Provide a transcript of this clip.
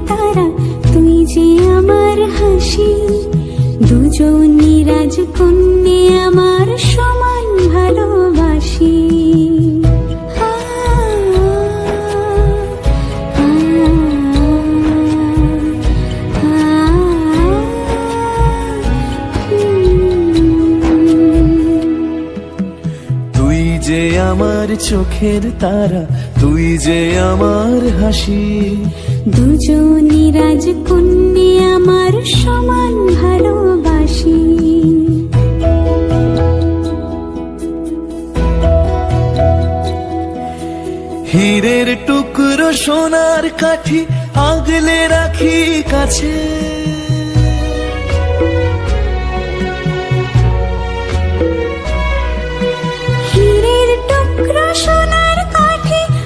তারা, তুই যে আমার হাসি। দুজনই রাজকন্যে আমার সমান ভালোবাসি। তুই যে আমার চোখের তারা, তুই যে আমার হাসি। দুজনই রাজকন্যে আমার সমান ভালোবাসি। হীরের টুকরো সোনার কাঠি আগলে রাখি কাছে। হীরের টুকরো সোনার